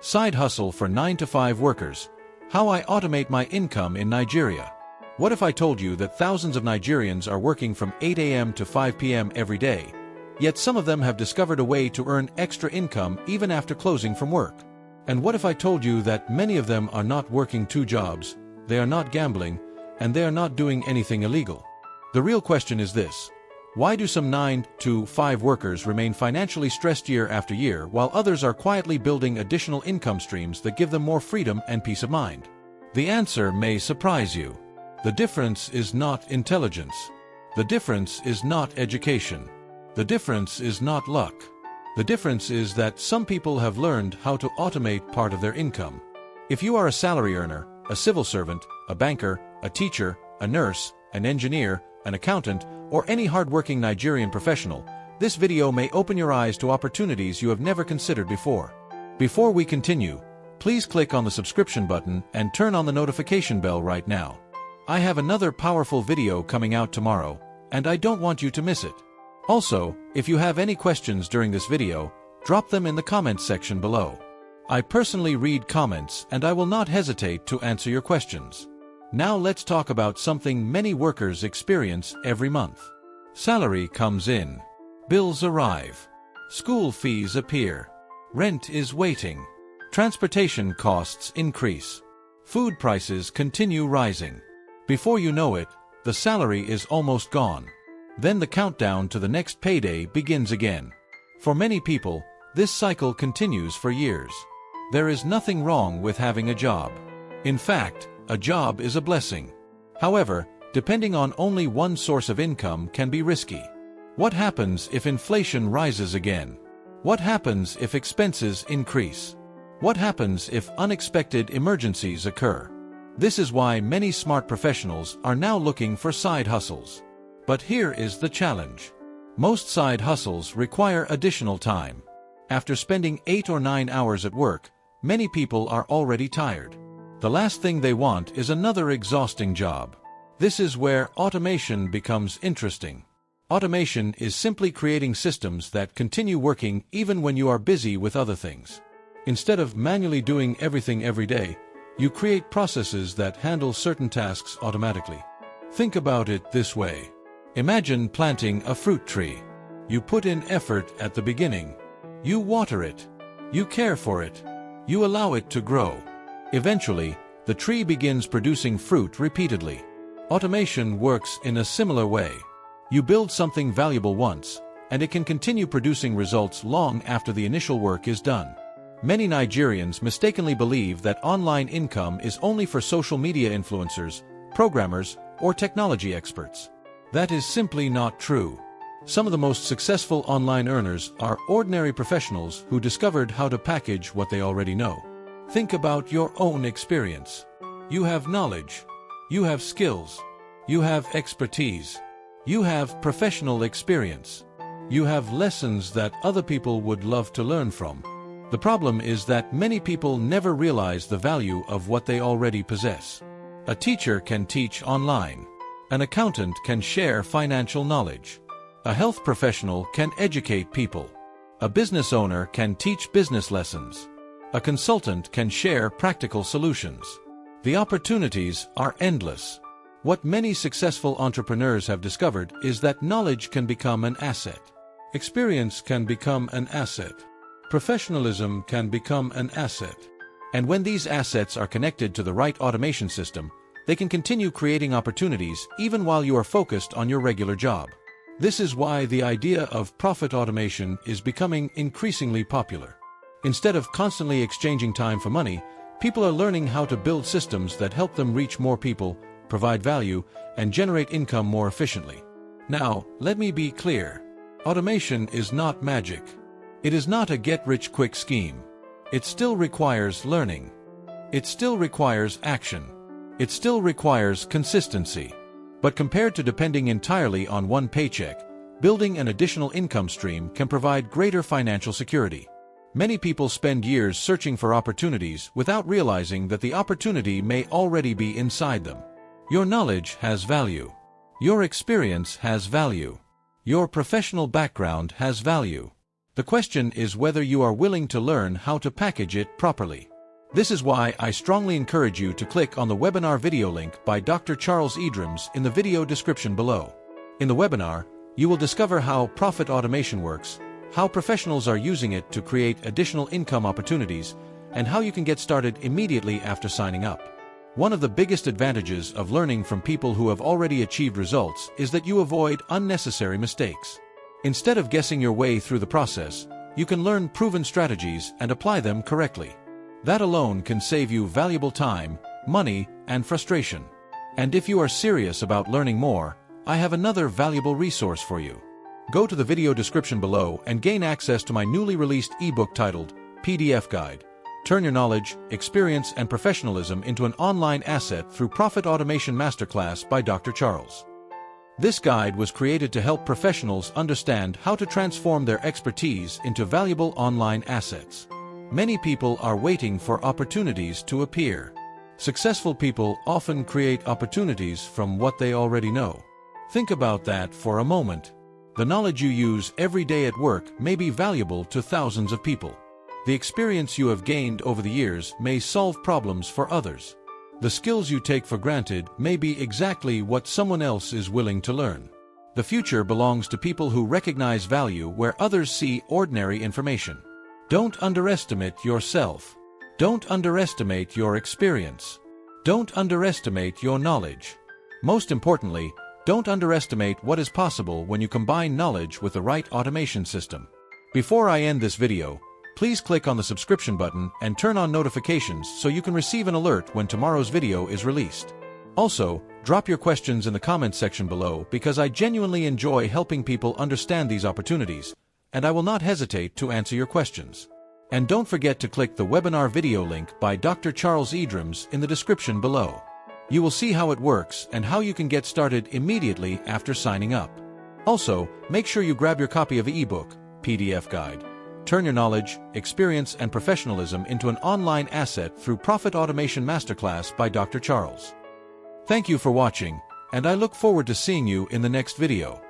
Side hustle for 9 to 5 workers. How I automate my income in Nigeria. What if I told you that thousands of Nigerians are working from 8 a.m. to 5 p.m. every day, yet some of them have discovered a way to earn extra income even after closing from work? And what if I told you that many of them are not working 2 jobs, they are not gambling, and they are not doing anything illegal? The real question is this: why do some 9 to 5 workers remain financially stressed year after year while others are quietly building additional income streams that give them more freedom and peace of mind? The answer may surprise you. The difference is not intelligence. The difference is not education. The difference is not luck. The difference is that some people have learned how to automate part of their income. If you are a salary earner, a civil servant, a banker, a teacher, a nurse, an engineer, an accountant, or any hardworking Nigerian professional, this video may open your eyes to opportunities you have never considered before. Before we continue, please click on the subscription button and turn on the notification bell right now. I have another powerful video coming out tomorrow, and I don't want you to miss it. Also, if you have any questions during this video, drop them in the comments section below. I personally read comments and I will not hesitate to answer your questions. Now let's talk about something many workers experience every month. Salary comes in. Bills arrive. School fees appear. Rent is waiting. Transportation costs increase. Food prices continue rising. Before you know it, the salary is almost gone. Then the countdown to the next payday begins again. For many people, this cycle continues for years. There is nothing wrong with having a job. In fact, a job is a blessing. However, depending on only one source of income can be risky. What happens if inflation rises again? What happens if expenses increase? What happens if unexpected emergencies occur? This is why many smart professionals are now looking for side hustles. But here is the challenge. Most side hustles require additional time. After spending 8 or 9 hours at work, many people are already tired. The last thing they want is another exhausting job. This is where automation becomes interesting. Automation is simply creating systems that continue working even when you are busy with other things. Instead of manually doing everything every day, you create processes that handle certain tasks automatically. Think about it this way. Imagine planting a fruit tree. You put in effort at the beginning. You water it. You care for it. You allow it to grow. Eventually, the tree begins producing fruit repeatedly. Automation works in a similar way. You build something valuable once, and it can continue producing results long after the initial work is done. Many Nigerians mistakenly believe that online income is only for social media influencers, programmers, or technology experts. That is simply not true. Some of the most successful online earners are ordinary professionals who discovered how to package what they already know. Think about your own experience. You have knowledge. You have skills. You have expertise. You have professional experience. You have lessons that other people would love to learn from. The problem is that many people never realize the value of what they already possess. A teacher can teach online. An accountant can share financial knowledge. A health professional can educate people. A business owner can teach business lessons. A consultant can share practical solutions. The opportunities are endless. What many successful entrepreneurs have discovered is that knowledge can become an asset. Experience can become an asset. Professionalism can become an asset. And when these assets are connected to the right automation system, they can continue creating opportunities even while you are focused on your regular job. This is why the idea of profit automation is becoming increasingly popular. Instead of constantly exchanging time for money, people are learning how to build systems that help them reach more people, provide value, and generate income more efficiently. Now, let me be clear. Automation is not magic. It is not a get-rich-quick scheme. It still requires learning. It still requires action. It still requires consistency. But compared to depending entirely on one paycheck, building an additional income stream can provide greater financial security. Many people spend years searching for opportunities without realizing that the opportunity may already be inside them. Your knowledge has value. Your experience has value. Your professional background has value. The question is whether you are willing to learn how to package it properly. This is why I strongly encourage you to click on the webinar video link by Dr. Charles Edrams in the video description below. In the webinar, you will discover how profit automation works, how professionals are using it to create additional income opportunities, and how you can get started immediately after signing up. One of the biggest advantages of learning from people who have already achieved results is that you avoid unnecessary mistakes. Instead of guessing your way through the process, you can learn proven strategies and apply them correctly. That alone can save you valuable time, money, and frustration. And if you are serious about learning more, I have another valuable resource for you. Go to the video description below and gain access to my newly released ebook titled PDF Guide. Turn your knowledge, experience, and professionalism into an online asset through Profit Automation Masterclass by Dr. Charles. This guide was created to help professionals understand how to transform their expertise into valuable online assets. Many people are waiting for opportunities to appear. Successful people often create opportunities from what they already know. Think about that for a moment. The knowledge you use every day at work may be valuable to thousands of people. The experience you have gained over the years may solve problems for others. The skills you take for granted may be exactly what someone else is willing to learn. The future belongs to people who recognize value where others see ordinary information. Don't underestimate yourself. Don't underestimate your experience. Don't underestimate your knowledge. Most importantly, don't underestimate what is possible when you combine knowledge with the right automation system. Before I end this video, please click on the subscription button and turn on notifications so you can receive an alert when tomorrow's video is released. Also, drop your questions in the comments section below because I genuinely enjoy helping people understand these opportunities, and I will not hesitate to answer your questions. And don't forget to click the webinar video link by Dr. Charles Edrams in the description below. You will see how it works and how you can get started immediately after signing up. Also, make sure you grab your copy of the ebook, PDF Guide. Turn your knowledge, experience, and professionalism into an online asset through Profit Automation Masterclass by Dr. Charles. Thank you for watching, and I look forward to seeing you in the next video.